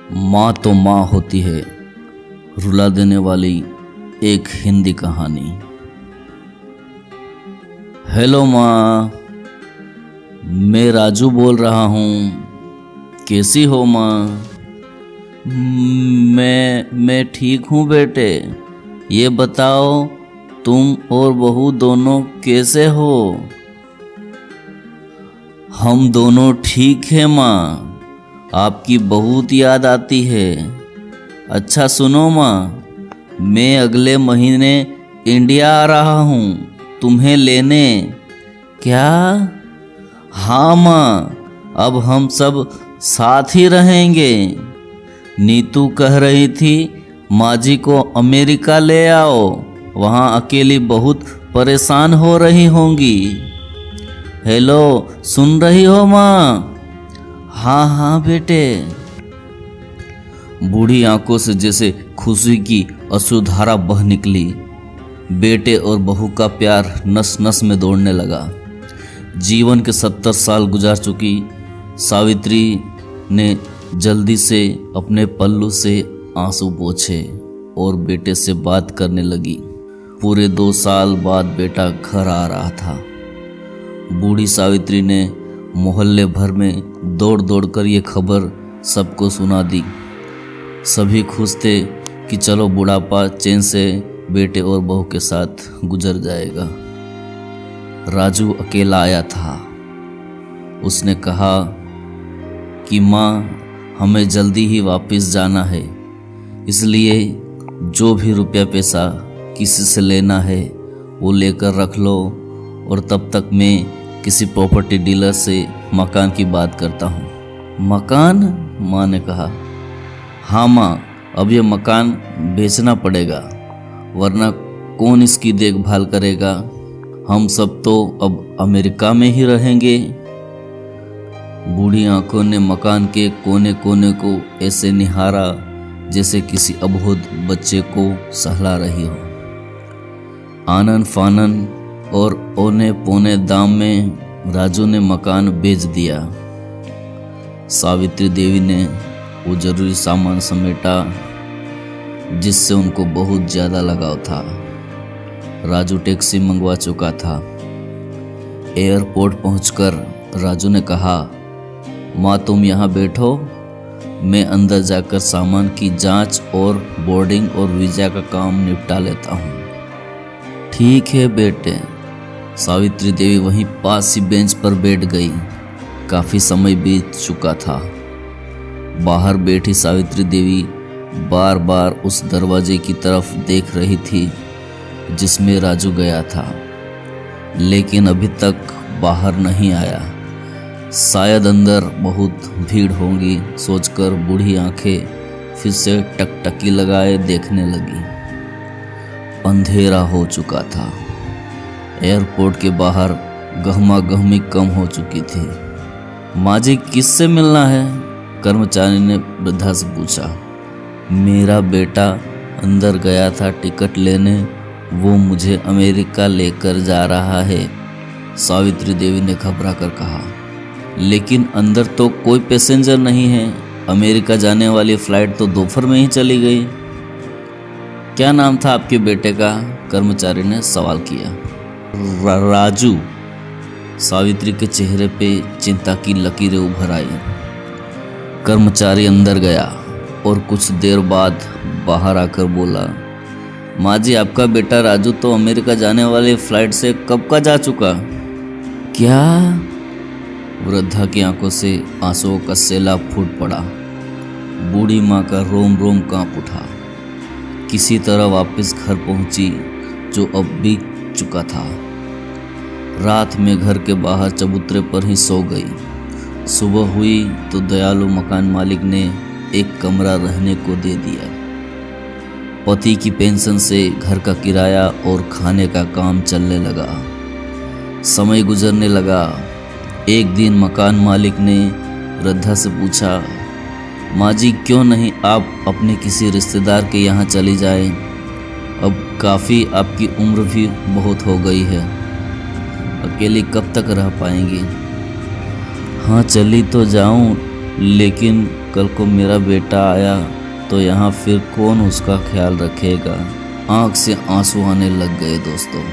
माँ तो माँ होती है, रुला देने वाली एक हिंदी कहानी। हेलो माँ, मैं राजू बोल रहा हूँ। कैसी हो माँ? मैं ठीक हूँ बेटे। ये बताओ तुम और बहू दोनों कैसे हो? हम दोनों ठीक हैं माँ, आपकी बहुत याद आती है। अच्छा सुनो माँ, मैं अगले महीने इंडिया आ रहा हूँ तुम्हें लेने। क्या? हाँ माँ, अब हम सब साथ ही रहेंगे। नीतू कह रही थी माँ जी को अमेरिका ले आओ, वहाँ अकेली बहुत परेशान हो रही होंगी। हेलो, सुन रही हो माँ? हाँ हाँ बेटे। बूढ़ी आंखों से जैसे खुशी की अश्रुधारा बह निकली। बेटे और बहू का प्यार नस नस में दौड़ने लगा। जीवन के 70 साल गुजार चुकी सावित्री ने जल्दी से अपने पल्लू से आंसू पोंछे और बेटे से बात करने लगी। पूरे 2 साल बाद बेटा घर आ रहा था। बूढ़ी सावित्री ने मोहल्ले भर में दौड़ दौड़ कर ये खबर सबको सुना दी। सभी खुश थे कि चलो बुढ़ापा चैन से बेटे और बहू के साथ गुजर जाएगा। राजू अकेला आया था। उसने कहा कि माँ, हमें जल्दी ही वापस जाना है, इसलिए जो भी रुपया पैसा किसी से लेना है वो लेकर रख लो, और तब तक मैं किसी प्रॉपर्टी डीलर से मकान की बात करता हूँ। मकान? माँ ने कहा। हाँ माँ, अब ये मकान बेचना पड़ेगा, वरना कौन इसकी देखभाल करेगा? हम सब तो अब अमेरिका में ही रहेंगे। बूढ़ी आंखों ने मकान के कोने कोने को ऐसे निहारा जैसे किसी अबोध बच्चे को सहला रही हो। आनन फानन और औने पौने दाम में राजू ने मकान बेच दिया। सावित्री देवी ने वो जरूरी सामान समेटा जिससे उनको बहुत ज़्यादा लगाव था। राजू टैक्सी मंगवा चुका था। एयरपोर्ट पहुंचकर राजू ने कहा, माँ तुम यहाँ बैठो, मैं अंदर जाकर सामान की जांच और बोर्डिंग और वीज़ा का काम निपटा लेता हूँ। ठीक है बेटे। सावित्री देवी वहीं पास ही बेंच पर बैठ गई। काफ़ी समय बीत चुका था। बाहर बैठी सावित्री देवी बार बार उस दरवाजे की तरफ देख रही थी जिसमें राजू गया था, लेकिन अभी तक बाहर नहीं आया। शायद अंदर बहुत भीड़ होगी सोचकर बूढ़ी आंखें फिर से टकटकी लगाए देखने लगी। अंधेरा हो चुका था। एयरपोर्ट के बाहर गहमा गहमी कम हो चुकी थी। माँ जी किससे मिलना है? कर्मचारी ने वृद्धा से पूछा। मेरा बेटा अंदर गया था टिकट लेने, वो मुझे अमेरिका लेकर जा रहा है, सावित्री देवी ने घबरा कर कहा। लेकिन अंदर तो कोई पैसेंजर नहीं है, अमेरिका जाने वाली फ्लाइट तो दोपहर में ही चली गई। क्या नाम था आपके बेटे का? कर्मचारी ने सवाल किया। राजू। सावित्री के चेहरे पे चिंता की लकीरें उभर आई। कर्मचारी अंदर गया और कुछ देर बाद बाहर आकर बोला, माँ जी आपका बेटा राजू तो अमेरिका जाने वाली फ्लाइट से कब का जा चुका। क्या? वृद्धा की आंखों से आंसुओं का सैलाब फूट पड़ा। बूढ़ी माँ का रोम रोम कांप उठा। किसी तरह वापस घर पहुंची जो अब बीत चुका था। रात में घर के बाहर चबूतरे पर ही सो गई। सुबह हुई तो दयालु मकान मालिक ने एक कमरा रहने को दे दिया। पति की पेंशन से घर का किराया और खाने का काम चलने लगा। समय गुजरने लगा। एक दिन मकान मालिक ने वृद्धा से पूछा, माँ जी क्यों नहीं आप अपने किसी रिश्तेदार के यहाँ चली जाएं? अब काफ़ी आपकी उम्र भी बहुत हो गई है, अकेली कब तक रह पाएंगी? हाँ चली तो जाऊं, लेकिन कल को मेरा बेटा आया तो यहाँ फिर कौन उसका ख्याल रखेगा। आँख से आंसू आने लग गए दोस्तों।